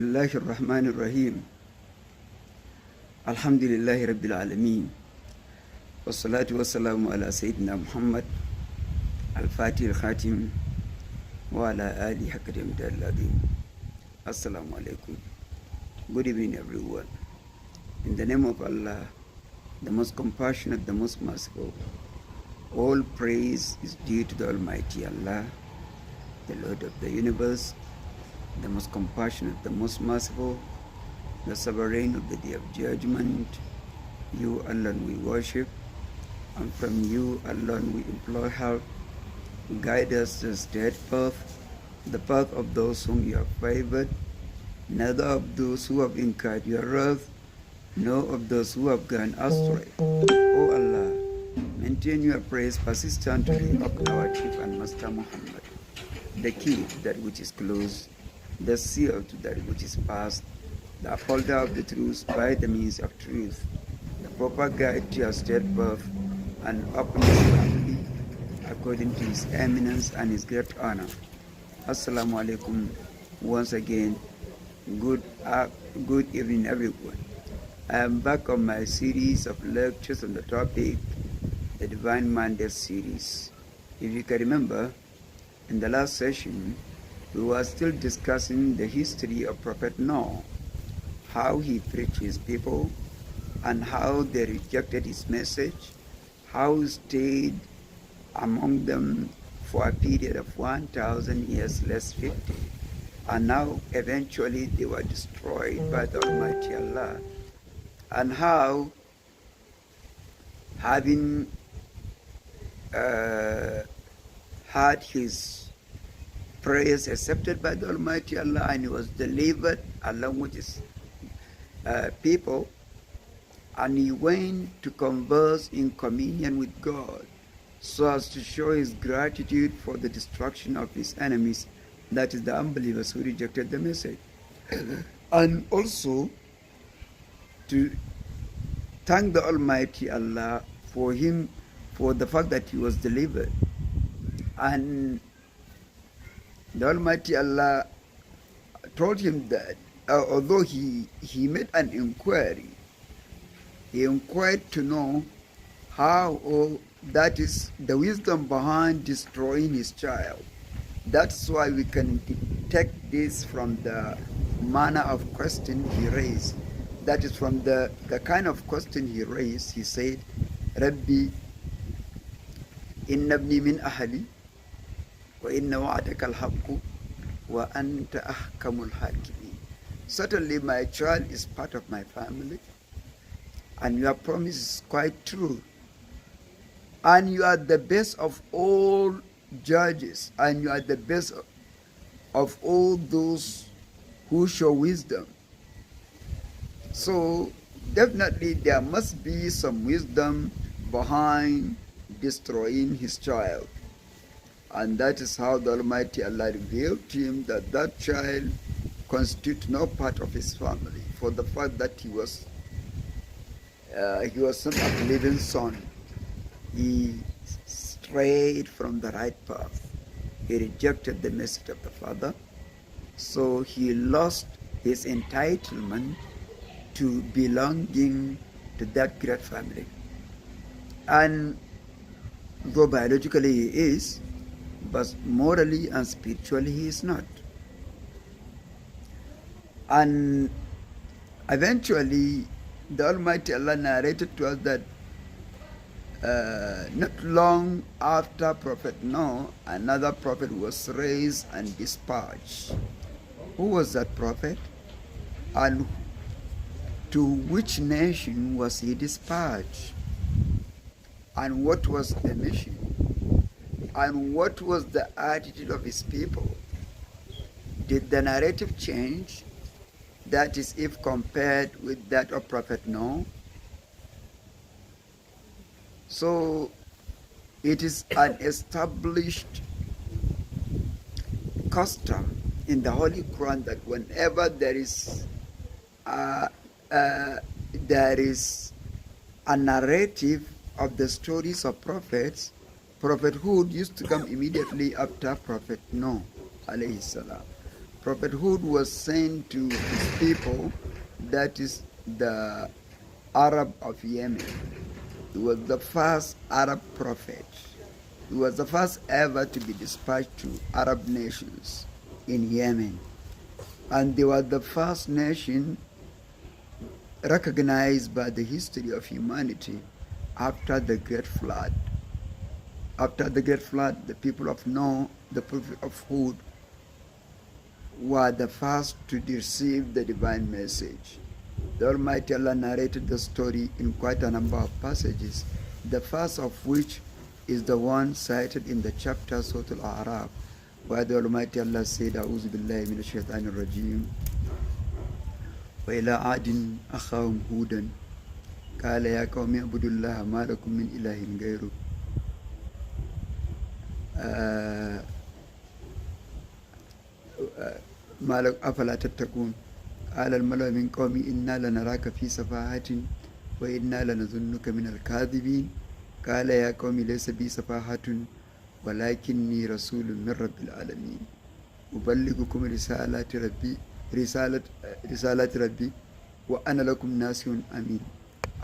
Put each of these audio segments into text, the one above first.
الله الرحمن الرحيم الحمد لله رب العالمين والصلاة والسلام على سيدنا محمد الفاتح الخاتم وعلى آله حق جمادى العظيم. Assalamu alaikum. Good evening everyone. In the name of Allah, the most compassionate, the most merciful, all praise is due to the Almighty Allah, the Lord of the universe, the most compassionate, the most merciful, the sovereign of the day of judgment. You alone we worship, and from you alone we implore help. Guide us to the straight path, the path of those whom you have favored, neither of those who have incurred your wrath, nor of those who have gone astray. O Allah, maintain your praise persistently upon our chief and master Muhammad, the key to that which is closed, the seal to that which is past, the upholder of the truth by the means of truth, the proper guide to your straight path, and upon his family according to his eminence and his great honor. Assalamu alaikum. Once again, good evening everyone. I am back on my series of lectures on the topic, the Divine Mandate series. If you can remember, in the last session, we were still discussing the history of Prophet Noah, how he preached his people, and how they rejected his message, how he stayed among them for a period of 1,000 years less 50, and now eventually they were destroyed by the Almighty Allah, and how, having had his prayers accepted by the Almighty Allah, and he was delivered along with his people, and he went to converse in communion with God so as to show his gratitude for the destruction of his enemies, that is the unbelievers who rejected the message, and also to thank the Almighty Allah for the fact that he was delivered. And the Almighty Allah told him that although he made an inquiry, he inquired to know how, that is the wisdom behind destroying his child. That's why we can detect this from the manner of question he raised. That is from the kind of question he raised. He said, Rabbi, inna ibni min ahli, wa inna wa'adaka al-haqqu, wa anta ahkamul hakimin. Certainly my child is part of my family, and your promise is quite true. And you are the best of all judges, and you are the best of all those who show wisdom. So definitely there must be some wisdom behind destroying his child. And that is how the Almighty Allah revealed to him that that child constitutes no part of his family, for the fact that he was not a believing son. He strayed from the right path. He rejected the message of the Father, so he lost his entitlement to belonging to that great family. And though biologically he is, but morally and spiritually he is not. And eventually the Almighty Allah narrated to us that not long after Prophet Noah, another prophet was raised and dispatched. Who was that prophet? And to which nation was he dispatched? And what was the mission? And what was the attitude of his people? Did the narrative change? That is, if compared with that of Prophet Noah. So it is an established custom in the Holy Quran that whenever there is a narrative of the stories of prophets, prophethood used to come immediately after Prophet Noah alayhi salam. prophethood was sent to his people, that is the Arab of Yemen. He was the first Arab prophet. He was the first ever to be dispatched to Arab nations in Yemen. And they were the first nation recognized by the history of humanity after the Great Flood. After the Great Flood, the people of Noah, the prophet of Hud, were the first to receive the divine message. The Almighty Allah narrated the story in quite a number of passages, the first of which is the one cited in the chapter Surah Al-A'raf, where the Almighty Allah said, A'udhu billahi minash shaitanir rajim, wa ila adin akhahum hudan, qala ya qawmi ibudullaha ma lakum min ilahin ghayru. أفلا تتقون قال الملأ من قومي إنا لنراك في سفاهة وإنا لنظنك من الكاذبين قال يا قوم ليس بي سفاهة ولكني رسول من رب العالمين أبلغكم رسالة ربي وأنا لكم ناصح أمين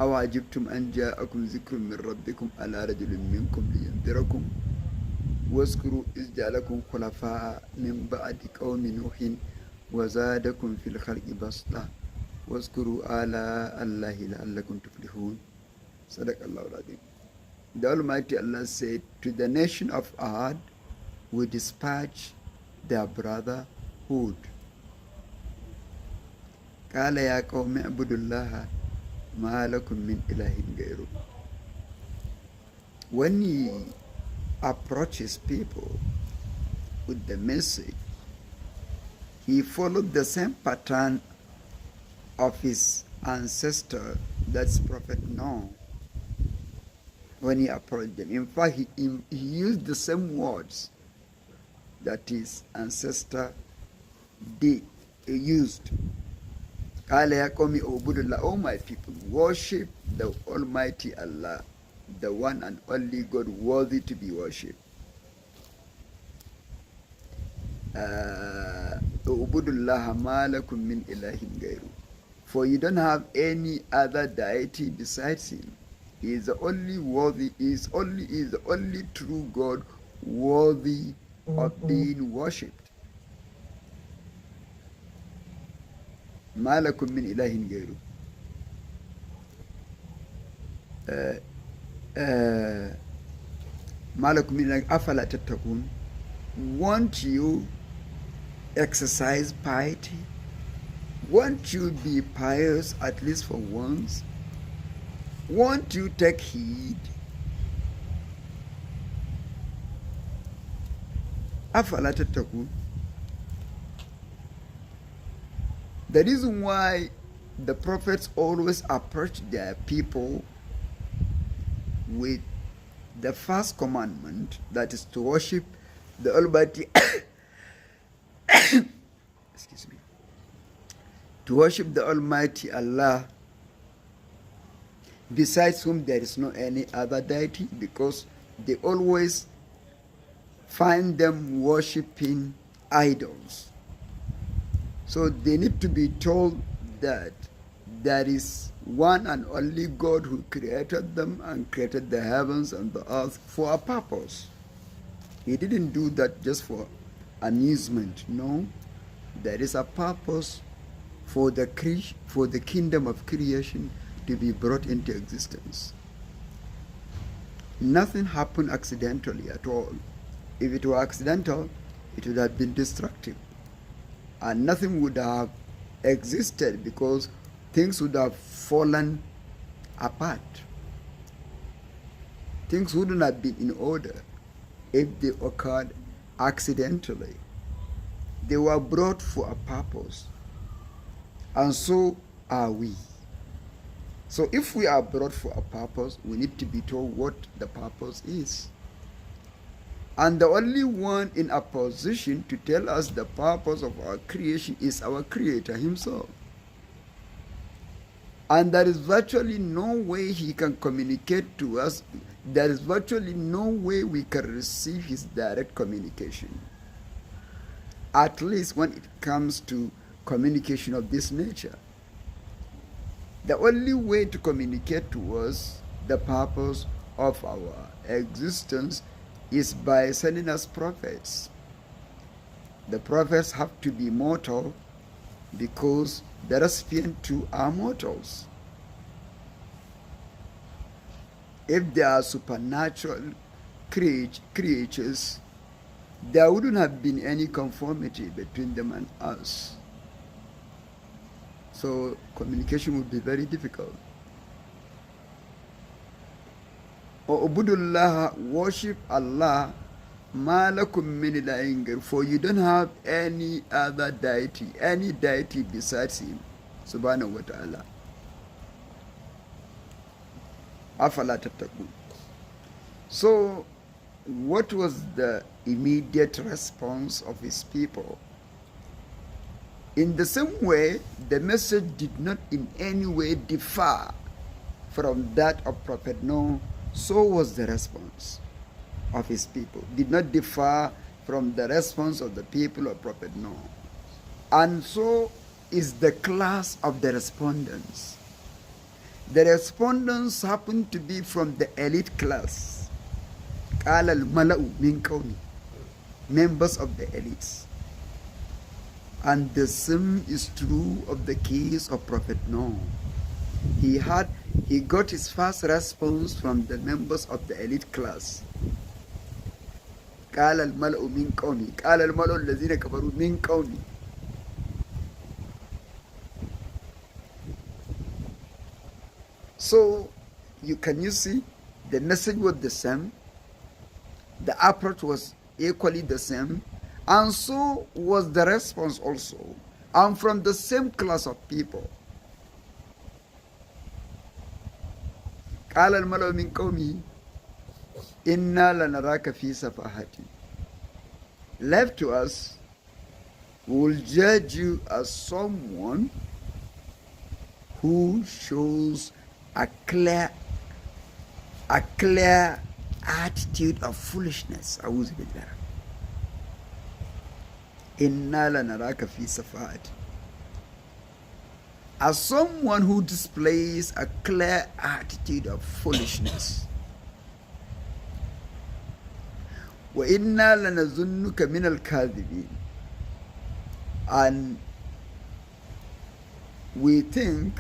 أو عجبتم أن جاءكم ذكر من ربكم على رجل منكم لينذركم واذكروا إذ جعلكم خلفاء من بعد قوم نوح وزادكم في الخلق بسطة واذكروا آلاء الله لعلكم تفلحون. صدق الله العظيم. The Almighty Allah said, to the nation of Ad we dispatch their brother Hud. قال يا قوم اعبدوا الله ما لكم من إله غيره. When he approaches people with the message, he followed the same pattern of his ancestor, that's Prophet Noah, when he approached them. In fact, he used the same words that his ancestor used. O my people, worship the Almighty Allah, the one and only God worthy to be worshipped. For you don't have any other deity besides him. He is the only worthy, he is the only true God worthy of being worshipped. ما لكم من إله غيره. ما لكم من إله أفلا تتقون. Won't you exercise piety? Won't you be pious at least for once? Won't you take heed? أفلا تتقون. The reason why the prophets always approach their people with the first commandment, that is to worship the Almighty excuse me, to worship the Almighty Allah, besides whom there is no any other deity, because they always find them worshipping idols. So they need to be told that there is one and only God who created them and created the heavens and the earth for a purpose. He didn't do that just for amusement. No, there is a purpose for the kingdom of creation to be brought into existence. Nothing happened accidentally at all. If it were accidental, it would have been destructive. And nothing would have existed because things would have fallen apart. Things wouldn't have been in order if they occurred accidentally. They were brought for a purpose. And so are we. So if we are brought for a purpose, we need to be told what the purpose is. And the only one in a position to tell us the purpose of our creation is our Creator Himself. And there is virtually no way He can communicate to us. There is virtually no way we can receive His direct communication. at least when it comes to communication of this nature. The only way to communicate to us the purpose of our existence is by sending us prophets. The prophets have to be mortal because the recipient too are mortals. If they are supernatural creatures, there wouldn't have been any conformity between them and us. So communication would be very difficult. Ubudullah, worship Allah, ma lakum min ilahin ghayr, for you don't have any other deity, any deity besides him, subhanahu wa ta'ala. Afala tattaqun. So what was the immediate response of his people? In the same way, the message did not in any way differ from that of Prophet Noah, so was the response of his people. Did not differ from the response of the people of Prophet Noah. And so is the class of the respondents. The respondents happen to be from the elite class. قال الملأ من قومه, members of the elites. And the same is true of the case of Prophet Noah. He got his first response from the members of the elite class. قال الملأ من قومه, قال الملأ الذين كفروا من قومه. So can you see, the message was the same, the approach was equally the same, and so was the response also, and from the same class of people. قال الملأ من قومه إنا لنراك في سفاهة. Left to us, we will judge you as someone who shows a clear attitude of foolishness. أعوذ بالله. إنا لنراك في سفاهة. As someone who displays a clear attitude of foolishness. وإنا لنظنك من الكاذبين. And we think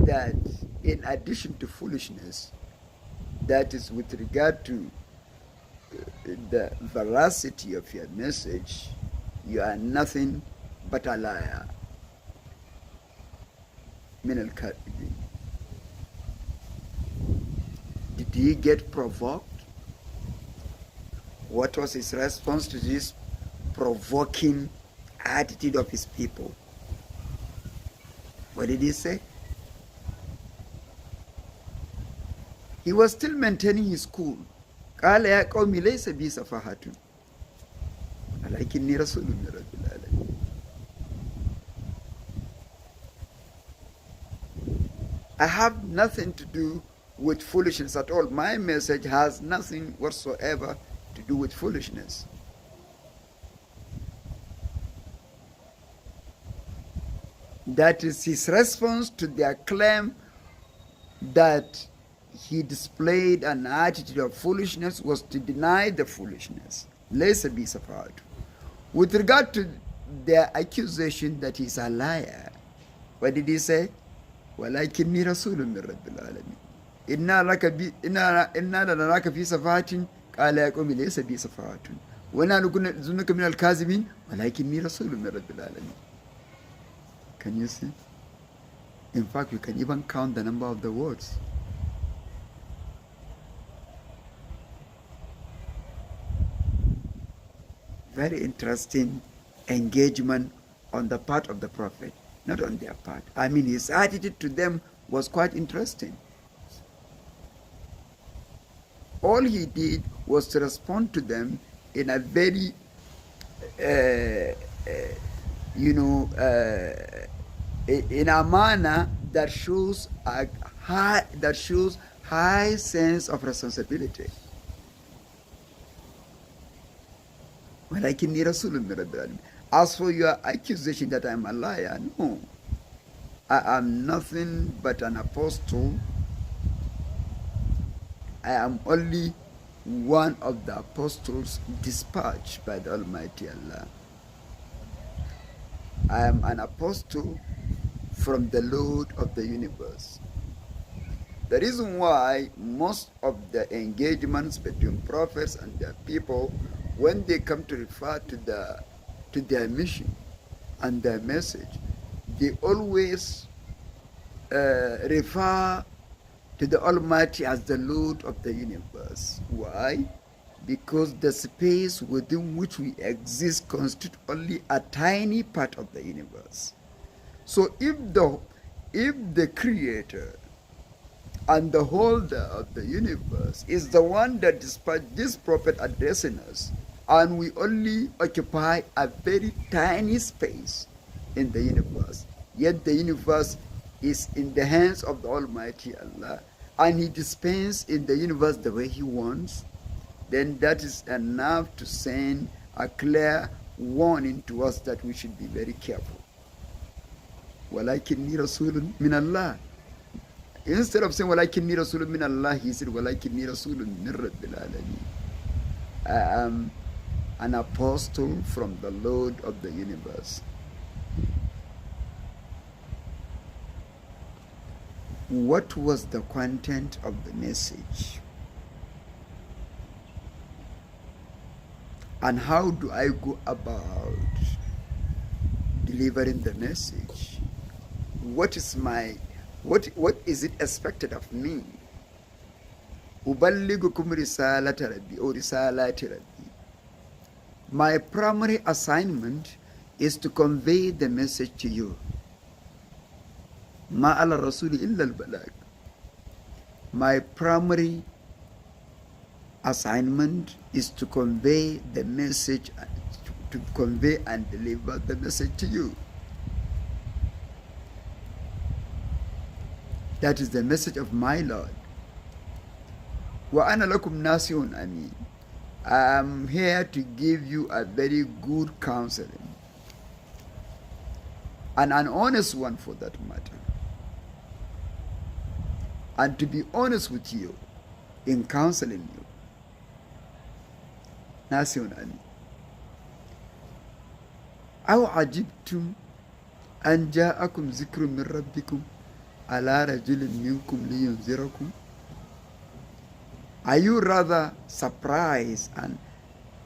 that in addition to foolishness, that is with regard to the veracity of your message, you are nothing but a liar. من الكاذبين. Did he get provoked? What was his response to this provoking attitude of his people? What did he say? He was still maintaining his cool. قال يا قوم ليس بي سفاهة ولكني رسول من رب العالمين. I have nothing to do with foolishness at all. My message has nothing whatsoever to do with foolishness. That is his response to their claim that he displayed an attitude of foolishness, was to deny the foolishness. ليس بي سفاهة. With regard to their accusation that he's a liar, what did he say? ولكني رسول من رب العالمين. إنا لنراك في سفاهة قال يا قوم ليس بي سفاهة وإنا نظنك من الكاذبين ولكني رسول من رب العالمين. Can you see? In fact, we can even count the number of the words. Very interesting engagement on the part of the Prophet, not on their part. I mean, his attitude to them was quite interesting. All he did was to respond to them in a very, in a manner that shows high sense of responsibility. وَلَكِنِّي رَسُولٌ مِّن رَبِّ الْعَالَمِينَ. As for your accusation that I am a liar, no. I am nothing but an apostle. I am only one of the apostles dispatched by the Almighty Allah. I am an apostle from the Lord of the universe. The reason why most of the engagements between prophets and their people, when they come to refer to their mission and their message, they always refer to the Almighty as the Lord of the universe. Why? Because the space within which we exist constitutes only a tiny part of the universe. So if the creator and the holder of the universe is the one that dispatched this prophet addressing us, and we only occupy a very tiny space in the universe, yet the universe is in the hands of the Almighty Allah, and He dispenses in the universe the way He wants, then that is enough to send a clear warning to us that we should be very careful. وَلَكِنِّي رَسُولٌ مِّنَ اللَّهِ. Instead of saying وَلَكِنِّي رَسُولٌ مِّنَ اللَّهِ, he said وَلَكِنِّي رَسُولٌ مِّن رَبِّ الْعَالَمِينَ. I am an apostle from the Lord of the universe. What was the content of the message? And how do I go about delivering the message? What is it expected of me? أُبَلِّغُكُمْ رِسَالَةَ رَبِّي أو رِسَالَاتِ رَبِّي. My primary assignment is to convey the message to you. مَا عَلَى الرَّسُولِ إِلَّا الْبَلَاغُ. My primary assignment is to convey the message, to convey and deliver the message to you. That is the message of my Lord. وَأَنَا لَكُمْ نَاصِحٌ أَمِينٌ. I am here to give you a very good counseling, and an honest one for that matter. And to be honest with you in counseling you. نَاصِحٌ أَمِينٌ. أَوْ عَجِبْتُمْ أَنْ جَاءَكُمْ ذِكْرٌ مِّن رَبِّكُمْ عَلَى رَجُلٍ مِّنْكُمْ لِيُنذِرَكُمْ. Are you rather surprised and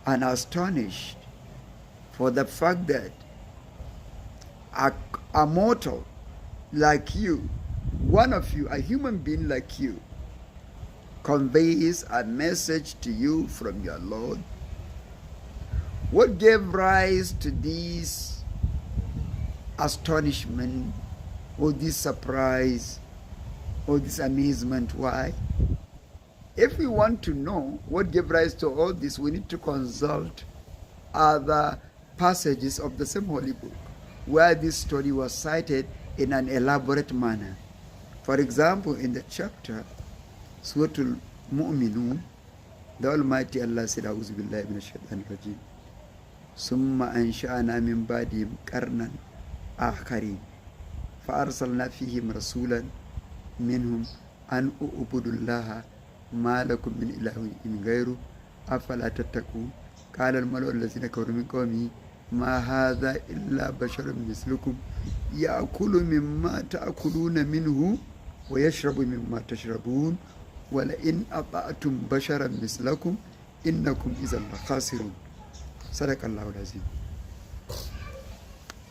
astonished for the fact that a mortal like you, one of you, a human being like you, conveys a message to you from your Lord? What gave rise to this astonishment, or this surprise, or this amazement? Why? If we want to know what gave rise to all this, we need to consult other passages of the same holy book where this story was cited in an elaborate manner. For example, in the chapter Surah Al-Mu'minun, the Almighty Allah said, "A'udhu billahi minash shaitanir rajim. Summa ansha'na min ba'dihim qarnan akharin. Fa'arsalna fihim rasulan minhum an u'budullaha ما لكم من إله غيره أفلا تتقون قال الملأ الذين كفروا من قومه ما هذا إلا بشر مثلكم يأكل مما تأكلون منه ويشرب مما تشربون ولئن أطعتم بشرا مثلكم إنكم إذا لخاسرون." صدق الله العظيم.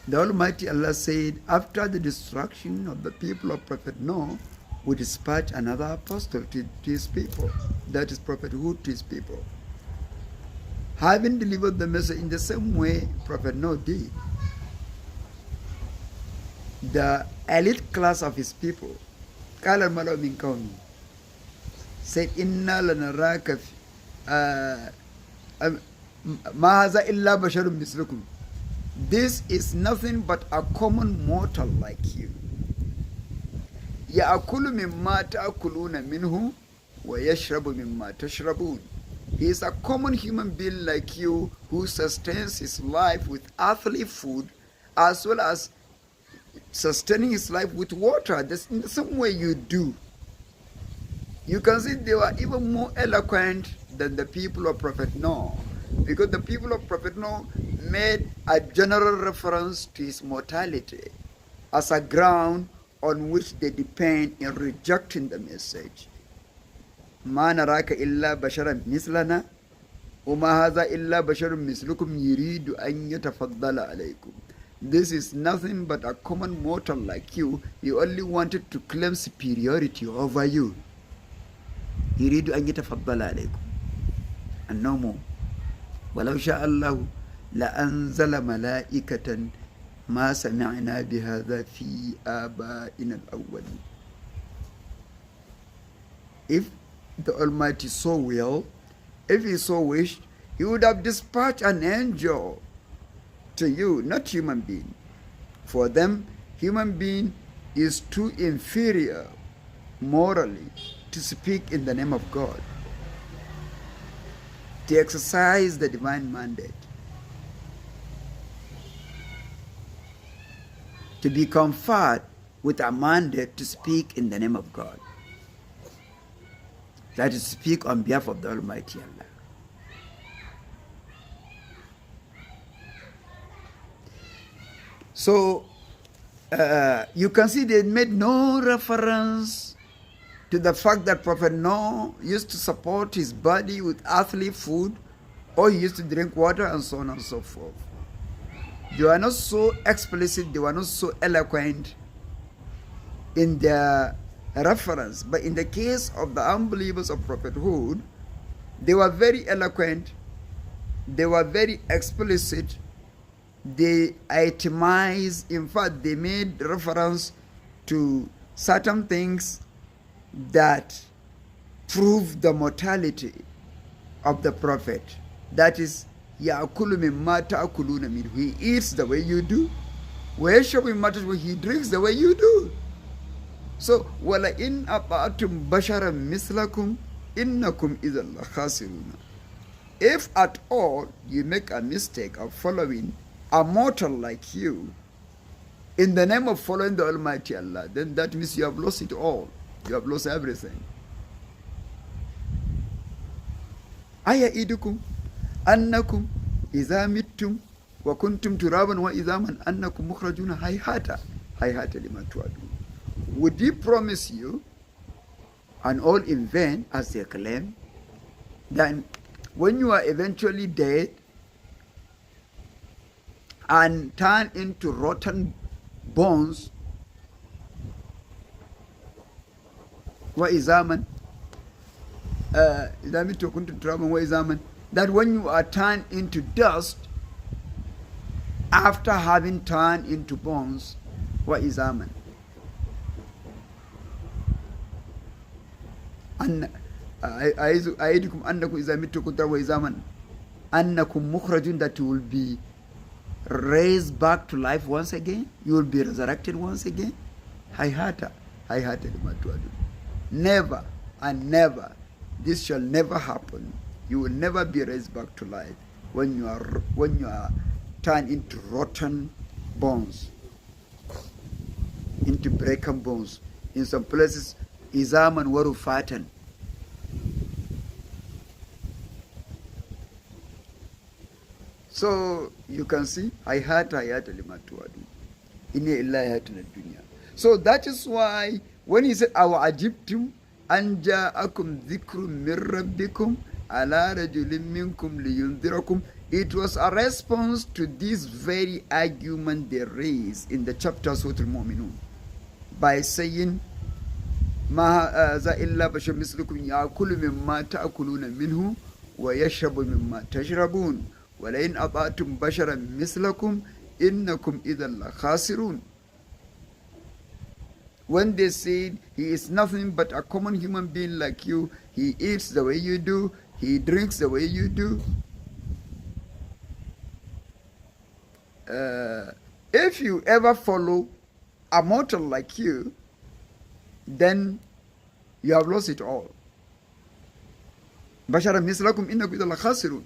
The Almighty Allah said, after the destruction of the people of Prophet Noah, we dispatch another apostle to his people. That is prophethood to his people. Having delivered the message in the same way Prophet Noah did, the elite class of his people, قال الملأ من قومه, said, "Inna lanaraka ma haza illa basharun mislukum." This is nothing but a common mortal like you. يأكل مما تأكلون منه ويشرب مما تشربون. He is a common human being like you who sustains his life with earthly food as well as sustaining his life with water. That's in the same way you do. You can see they were even more eloquent than the people of Prophet Noah, because the people of Prophet Noah made a general reference to his mortality as a ground on which they depend in rejecting the message. ما نراك إلا بشرا مثلنا وما هذا إلا بشر مثلكم يريد أن يتفضل عليكم. This is nothing but a common mortal like you. He only wanted to claim superiority over you. يريد أن يتفضل عليكم and no more. ولو شاء الله لأنزل ملائكة ما سمعنا بهذا في آبائنا الأولين. If the Almighty so will, if he so wished, he would have dispatched an angel to you, not human being. For them, human being is too inferior morally to speak in the name of God, to exercise the divine mandate, to be conferred with a mandate to speak in the name of God. That is, speak on behalf of the Almighty Allah. So, you can see they made no reference to the fact that Prophet Noah used to support his body with earthly food, or he used to drink water, and so on and so forth. They were not so explicit, they were not so eloquent in their reference. But in the case of the unbelievers of prophethood, they were very eloquent, they were very explicit, they itemized, in fact, they made reference to certain things that prove the mortality of the prophet. That is, يَأْكُلُ مِمَّا تَأْكُلُونَ مِنْهُ. He eats the way you do. وَيَشْرَبُ مِمَّا تَشْرَبُونَ. He drinks the way you do. So, وَلَئِنْ أَطَعْتُمْ بَشَرًا مِثْلَكُمْ إِنَّكُمْ إِذًا لَخَاسِرُونَ. If at all you make a mistake of following a mortal like you in the name of following the Almighty Allah, then that means you have lost it all. You have lost everything. أَيَئِدُكُمْ أَنَّكُمْ إِذَا مِتُّمْ وَكُنْتُمْ تُرَابًا وَإِذَامًا أَنَّكُمْ مُخْرَجُونَ هَيْهَاتَ هَيْهَاتَ لِمَا تُوعَدُونَ. Would he promise you, and all in vain, as they claim, that when you are eventually dead and turn into rotten bones, وَإِذَامًا إِذَا مِتُّ وَكُنْتُمْ تُرَابًا وَإِذَامًا, that when you are turned into dust after having turned into bones, وَإِذَامًا, أَيِدُكُمْ أَنَّكُمْ إِذَا مِتُّ وَكُنْتُمْ تُرَابًا وَإِذَامًا أَنَّكُمْ مُخْرَجُونَ, that you will be raised back to life once again, you will be resurrected once again. هَيْهَاتَ هَيْهَاتَ لِمَا تُوعَدُونَ. Never and never, this shall never happen. You will never be raised back to life when you are turned into rotten bones, into broken bones. In some places, izaman warufatan. So you can see, hayata lima tuadu. Inna illa hayatuna dunya. So that is why when he said, Awa ajibtum an ja'akum dhikrum min rabbikum ala rajulin minkum liyundhirakum, it was a response to this very argument they raised in the chapter Surah Al-Mu'minun by saying, Ma za illa bashar mislukum ya'kulu mimma ta'kuluna minhu wa yashrabu mimma tashrabun wa la in ata'tum basharan mislakum innakum idhan la khasirun. When they said he is nothing but a common human being like you, he eats the way you do, he drinks the way you do. If you ever follow a mortal like you, then you have lost it all. بشرا مثلكم إنكم إذا لخاسرون.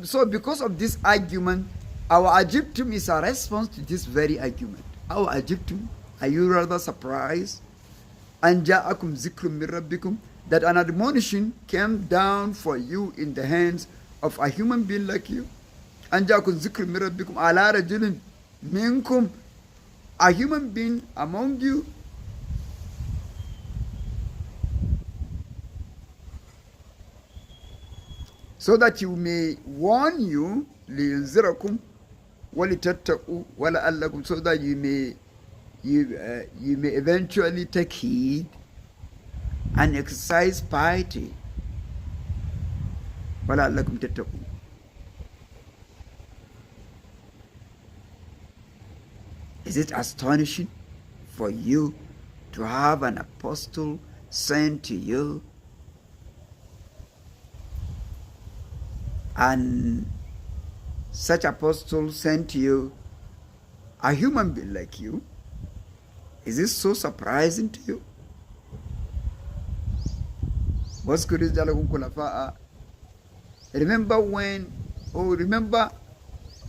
So because of this argument, our Egyptium is a response to this very argument. Our Egyptium, are you rather surprised? أن جاءكم ذكر من ربكم, that an admonition came down for you in the hands of a human being like you. أن جاءكم ذكر من ربكم على رجل منكم, a human being among you. So that you may warn you, لينذركم ولتتقوا ولعلكم, so that you may eventually take heed and exercise piety. ولعلكم تتقون. Is it astonishing for you to have an apostle sent to you, and such apostle sent to you a human being like you? Is this so surprising to you? Remember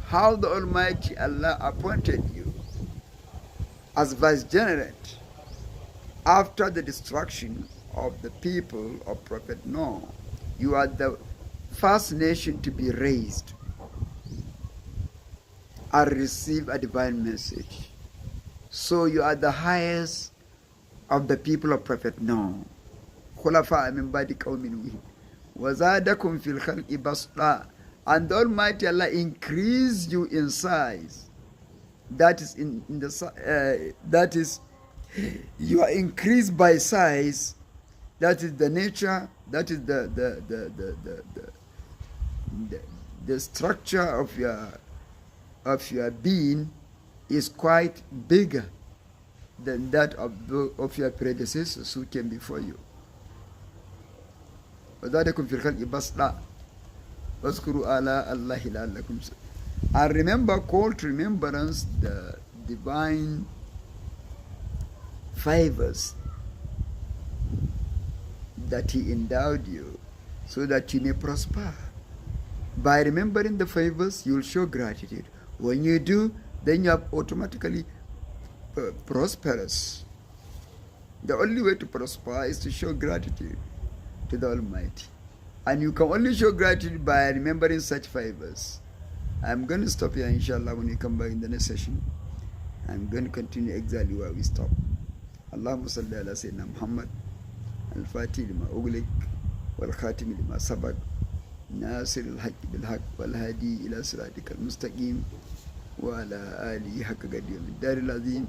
how the Almighty Allah appointed you as vicegerent after the destruction of the people of Prophet Noah. You are the first nation to be raised and receive a divine message. So you are the highest of the people of Prophet Noah. خلفاء من بعد قوم نوح وزادكم في الخلق بسطة, and the Almighty Allah increased you in size. That is that is, you are increased by size. That is the nature. That is the structure of your being is quite bigger than that of your predecessors who came before you. وَذَلِكُمْ فِي الْخَلْقِ بَسْطًا وَاذْكُرُوا آلَاءَ اللَّهِ لَعَلَّكُمْ. And remember, call to remembrance the divine favors that He endowed you, so that you may prosper. By remembering the favors, you will show gratitude. When you do, then you are automatically prosperous. The only way to prosper is to show gratitude to the Almighty. And you can only show gratitude by remembering such favors. I'm going to stop here, inshallah. When we come back in the next session, I'm going to continue exactly where we stop. Allahumma salli ala Sayyidina Muhammad al-Fatih lima ughliq wal-Khatim lima sabaq nasir al-haqq bil-haqq wal-hadi ila siratikal mustaqim wa ala alihi haqqa qadri min daril azim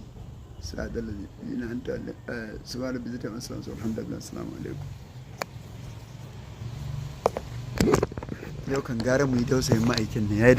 siratal ladzina anta subhana rabbika wa alhamdulillah. Assalamu alaikum. Yau kan gara mu yi tausayin ma'aikin ne.